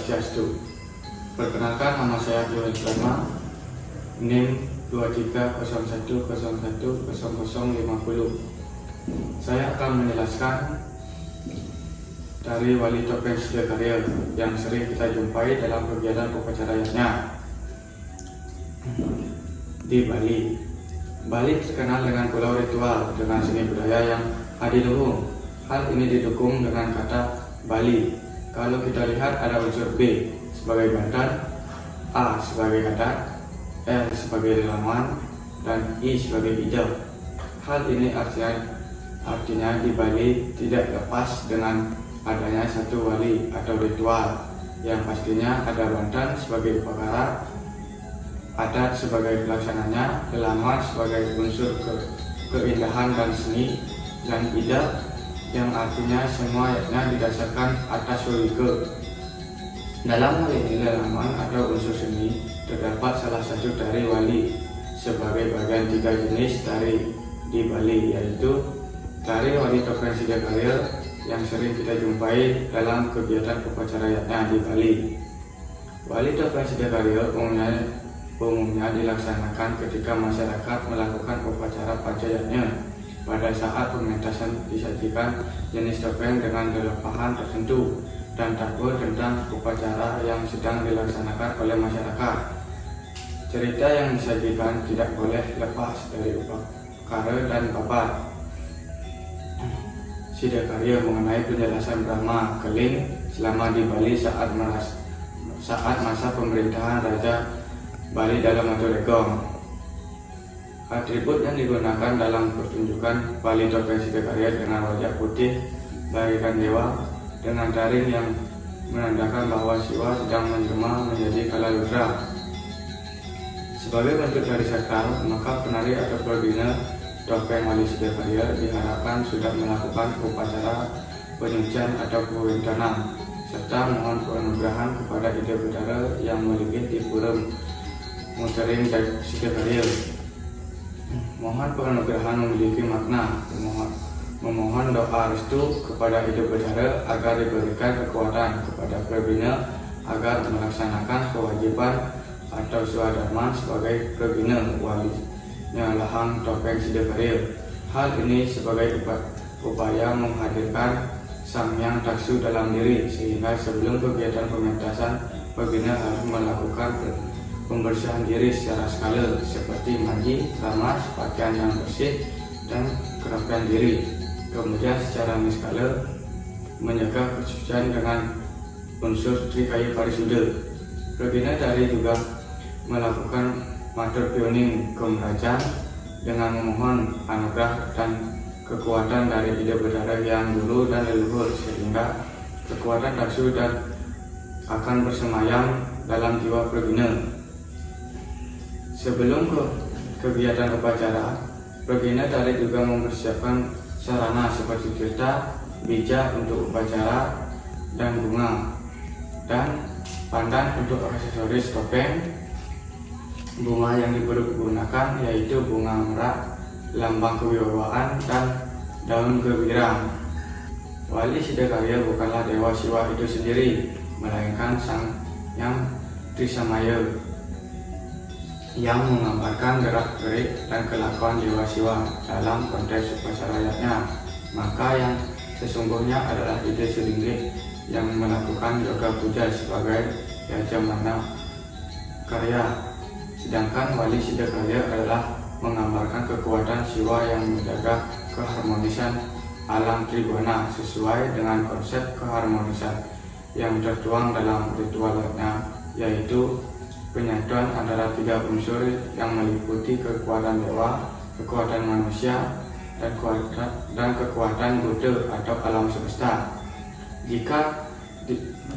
Swastiastu. Perkenalkan, nama saya Abdul Sulaiman, NIM 2301010050. Saya akan menjelaskan dari Wali Topeng Sidakarya yang sering kita jumpai dalam kegiatan upacaranya di Bali. Bali terkenal dengan pulau ritual dengan seni budaya yang adiluhung. Hal ini didukung dengan kata Bali. Kalau kita lihat ada unsur B sebagai Banten, A sebagai adat, L sebagai relawan, dan I sebagai ide. Hal ini artinya di Bali tidak lepas dengan adanya satu wali atau ritual yang pastinya ada Banten sebagai upakara, adat sebagai pelaksananya, relawan sebagai unsur keindahan dan seni, dan ide yang artinya semuanya didasarkan atas logika. Dalam hal ini relawan atau unsur seni terdapat salah satu tari wali sebagai bagian 3 jenis tari di Bali, yaitu tari Wali Topeng Sidakarya yang sering kita jumpai dalam kegiatan upacaranya di Bali. Wali Topeng Sidakarya umumnya dilaksanakan ketika masyarakat melakukan upacara pancayanya. Pada saat pementasan disajikan jenis topeng dengan lepahan tertentu dan takbir tentang upacara yang sedang dilaksanakan oleh masyarakat. Cerita yang disajikan tidak boleh lepas dari upakara dan babat Sidakarya mengenai penjelasan Brahma Keling selama di Bali saat masa pemerintahan Raja Bali dalam Maturegong. Atribut yang digunakan dalam pertunjukan Wali Topeng Sidakarya dengan wajah putih bagaikan dewa dengan taring yang menandakan bahwa Siwa sedang menjelma menjadi Kalaludra. Sebagai bentuk dari sakral, maka penari atau pembina topeng Wali Sidakarya diharapkan sudah melakukan upacara penyucian atau pewintanan serta mohon penganugerahan kepada Ida Betara yang meligih di Pura Mutering Sidakarya. Mohon penganugerahan memiliki makna memohon doa restu kepada Ida Betara agar diberikan kekuatan kepada pembina agar melaksanakan kewajiban atau swadharma sebagai pembina wali Lahang Topeng Sidakarya. Hal ini sebagai upaya menghadirkan Sang Hyang Taksu dalam diri, sehingga sebelum kegiatan pementasan pembina harus melakukan pembersihan diri secara skala seperti mandi, keramas, pakaian yang bersih, dan kerapian diri. Kemudian secara niskala menjaga kesucian dengan unsur Trikaya Parisuda. Pembina tari juga melakukan matur pioning kemerajan dengan memohon anugerah dan kekuatan dari Ida Betara yang dulu dan leluhur, sehingga kekuatan taksu dan akan bersemayam dalam jiwa pembina. Sebelum kegiatan upacara, pembina tari juga mempersiapkan sarana seperti tirta, bija untuk upacara, dan bunga, dan pandan untuk aksesoris topeng. Bunga yang dipergunakan yaitu bunga merak, lambang kewibawaan, dan daun gewirang. Wali Sidakarya bukanlah Dewa Siwa itu sendiri, melainkan Sang Hyang Trisamaya yang menggambarkan gerak-gerik dan kelakuan Dewa Siwa dalam konteks upacaranya. Maka yang sesungguhnya adalah Ida Selinggih yang melakukan yoga puja sebagai Yajamana Karya. Sedangkan Wali Sidakarya adalah menggambarkan kekuatan Siwa yang menjaga keharmonisan alam Tribhuwana sesuai dengan konsep keharmonisan yang tertuang dalam ritualnya, yaitu penyatuan antara 3 unsur yang meliputi kekuatan dewa, kekuatan manusia, dan kekuatan Buddha atau alam semesta. Jika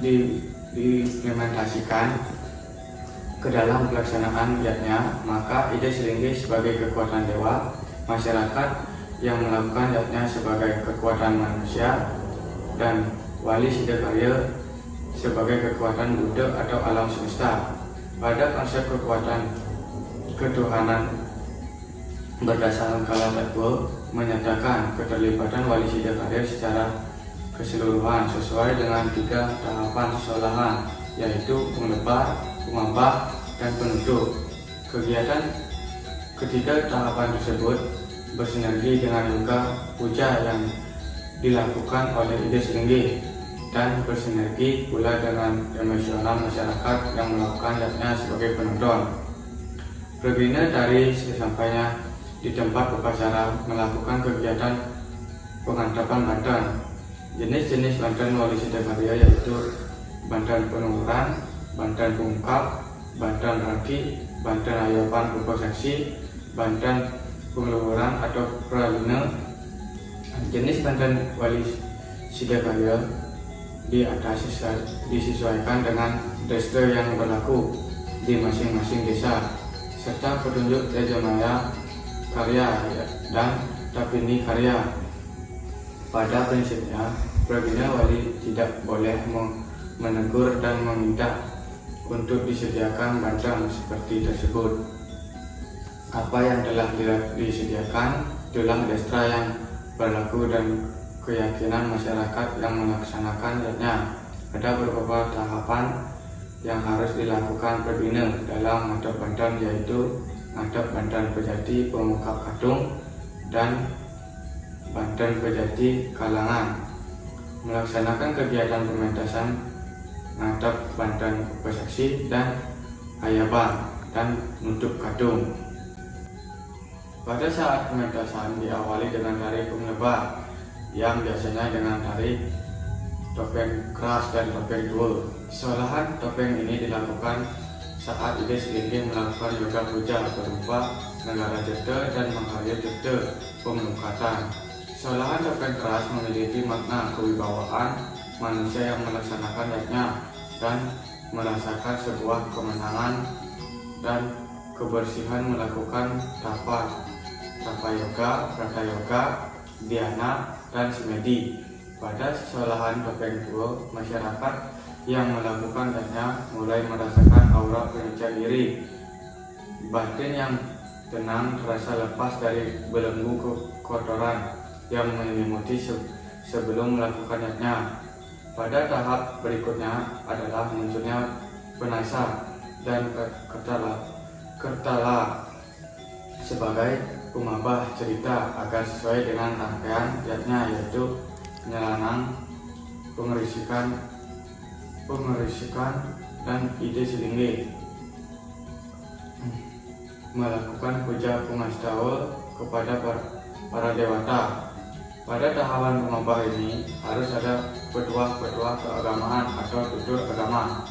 diimplementasikan ke dalam pelaksanaan yatnya, maka Ida Selinggih sebagai kekuatan dewa, masyarakat yang melakukan yatnya sebagai kekuatan manusia, dan Wali Sidakarya sebagai kekuatan Buddha atau alam semesta. Pada konsep kekuatan ketuhanan berdasarkan Kalatatwa menyatakan keterlibatan Wali Sidakarya secara keseluruhan sesuai dengan 3 tahapan sesolahan, yaitu penglebar, pengambah, dan penutup. Kegiatan ketiga tahapan tersebut bersinergi dengan yoga puja yang dilakukan oleh Ide Selinggih dan bersinergi pula dengan emosional masyarakat yang melakukan yatnya sebagai penonton. Berbina dari sesampainya di tempat upacara melakukan kegiatan pengantapan banten. Jenis-jenis banten wali Sidakarya yaitu banten penunguran, banten pengungkap, banten raki, banten ayapan upasaksi, banten pengeluaran atau pralina. Jenis banten wali Sidakarya di atas disesuaikan dengan desta yang berlaku di masing-masing desa, serta petunjuk Yajamaya karya dan Tapini karya. Pada prinsipnya, Prabina Wali tidak boleh menegur dan meminta untuk disediakan banten seperti tersebut. Apa yang telah disediakan itulah destra yang berlaku dan keyakinan masyarakat yang melaksanakan yatnya. Ada beberapa tahapan yang harus dilakukan pembina dalam ngadap banten, yaitu ngadap banten pejati pemukap kadung dan banten pejati kalangan. Melaksanakan kegiatan pementasan ngadap banten upasaksi dan ayaban dan nutup kadung. Pada saat pementasan diawali dengan tari penglebar yang biasanya dengan tari topeng keras dan topeng tua. Kesalahan topeng ini dilakukan saat Ide Selinggih melakukan yoga puja berupa negara jeta dan mengharya jeta pemukatan. Kesalahan topeng keras memiliki makna kewibawaan manusia yang melaksanakan yatnya dan merasakan sebuah kemenangan dan kebersihan melakukan tapa yoga, prata yoga, dhyana, dan semedi. Pada kesalahan topeng tua, masyarakat yang melakukan yatnya mulai merasakan aura pengejar diri. Batin yang tenang terasa lepas dari belenggu kotoran yang menyelimuti sebelum melakukan yatnya. Pada tahap berikutnya adalah munculnya penasa dan kertala sebagai pemabah cerita agar sesuai dengan rangkaian yatnya, yaitu penyelanang, pengerisikan, dan Ide Selinggih melakukan puja pungastawa kepada para dewata. Pada tahapan pemabah ini harus ada petuah-petuah keagamaan atau tutur agama.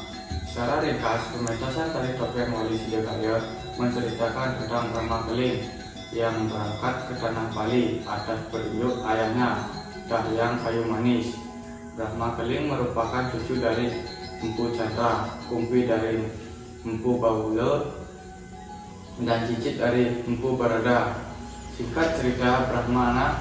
Secara ringkas, pementasan tari topeng Wali Sidakarya menceritakan tentang Brahma Keling yang berangkat ke tanah Bali atas petunjuk ayahnya, Dahyang Kayu Manis. Brahma Keling merupakan cucu dari Empu Chandra, Kumpi dari Empu Bahula, dan Cicit dari Empu Barada. Singkat cerita, Brahmana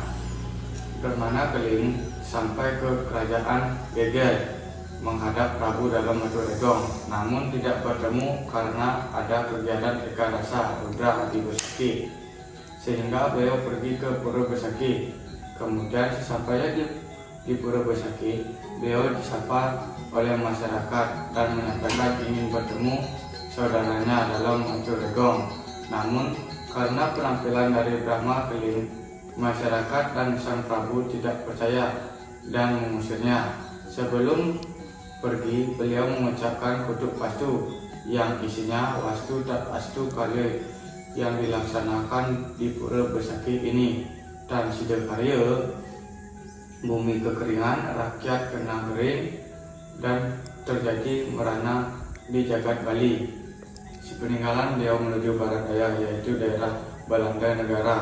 Keling sampai ke kerajaan Geger menghadap Prabu dalam Maturegong, namun tidak bertemu karena ada kegiatan Eka Rasa Rudra Adi Besaki, sehingga beliau pergi ke Pura Besaki. Kemudian sesampainya di Pura Besaki, beliau disapa oleh masyarakat dan menyampaikan ingin bertemu saudaranya dalam Maturegong. Namun karena penampilan dari Brahma Keling, masyarakat dan sang Prabu tidak percaya dan mengusirnya. Sebelum pergi, beliau mengucapkan kutuk pastu yang isinya wastu tak astu kali yang dilaksanakan di Pura Besaki ini. Dan Sidakarya, bumi kekeringan, rakyat kena kering, dan terjadi merana di jagat Bali. Sepeninggalan beliau menuju barat daya, yaitu daerah Balanda Negara,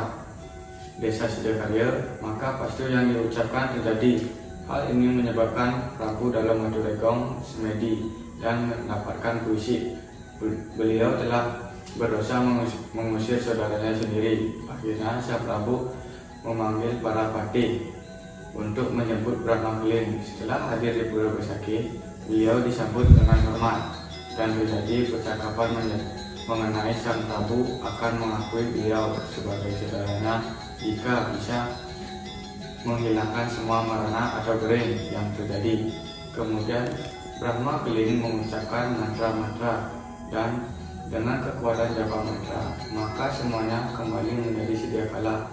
desa Sidakarya, maka pastu yang diucapkan terjadi. Hal ini menyebabkan Prabu dalam Maturegong semedi dan mendapatkan puisi. Beliau telah berdosa mengusir saudaranya sendiri. Akhirnya sang Prabu memanggil para patih untuk menyebut Brahma Keling. Setelah hadir di Pura Besaki, beliau disambut dengan hormat dan terjadi percakapan mengenai sang Prabu akan mengakui beliau sebagai saudaranya jika bisa menghilangkan semua marana atau kering yang terjadi. Kemudian Brahma Keling mengucapkan mantra-mantra dan dengan kekuatan japa mantra, maka semuanya kembali menjadi sedia kala.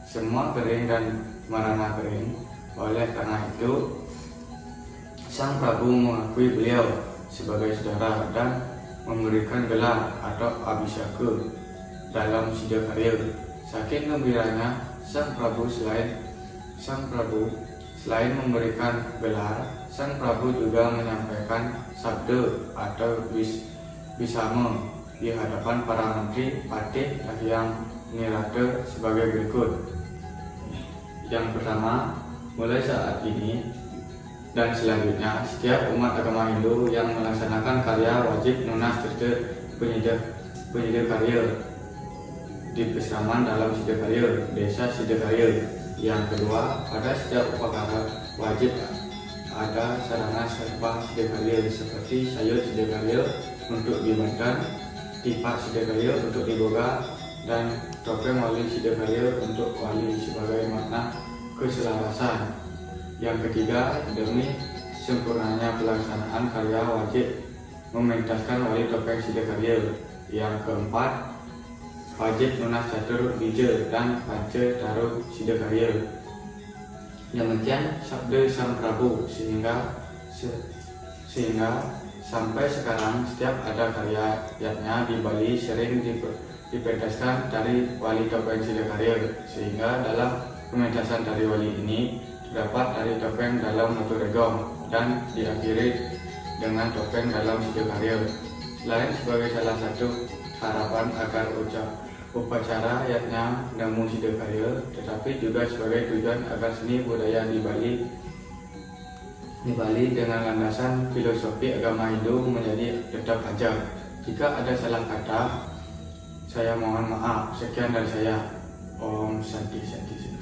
Semua kering dan merana kering. Oleh karena itu, Sang Prabu mengakui beliau sebagai saudara dan memberikan gelar atau abhiseka dalam Siddhakarya. Saking gembiranya, Sang Prabu selain memberikan gelar, Sang Prabu juga menyampaikan sabda atau bisama di hadapan para menteri, patih, yang nirada sebagai berikut. Yang pertama, mulai saat ini dan selanjutnya, setiap umat agama Hindu yang melaksanakan karya wajib nunas tirta penyidikarya di peseraman dalam Siddhakarya, desa Siddhakarya. Yang kedua, pada setiap upakara wajib ada sarana serba Siddhakarya seperti sayur Siddhakarya untuk dimakan, tipak Siddhakarya untuk diboga, dan topeng wali Siddhakarya untuk wali sebagai makna keselarasan. Yang ketiga, demi sempurnanya pelaksanaan karya wajib mementaskan wali topeng Siddhakarya. Yang keempat, wajib nunas catur bija dan panca taruh Siddhakarya. Demikian sabda Sang Prabu sehingga sampai sekarang setiap ada karyanya di Bali sering dipentaskan dari wali topeng Siddhakarya, sehingga dalam pementasan tari wali ini terdapat tari topeng dalam Notoregong dan diakhiri dengan topeng dalam Siddhakarya. Selain sebagai salah satu harapan agar upacara yatnya Namu Siddhakarya, tetapi juga sebagai tujuan agar seni budaya di Bali dengan landasan filosofi agama Hindu menjadi tetap ajar. Jika ada salah kata, saya mohon maaf. Sekian dari saya. Om Santi Santi.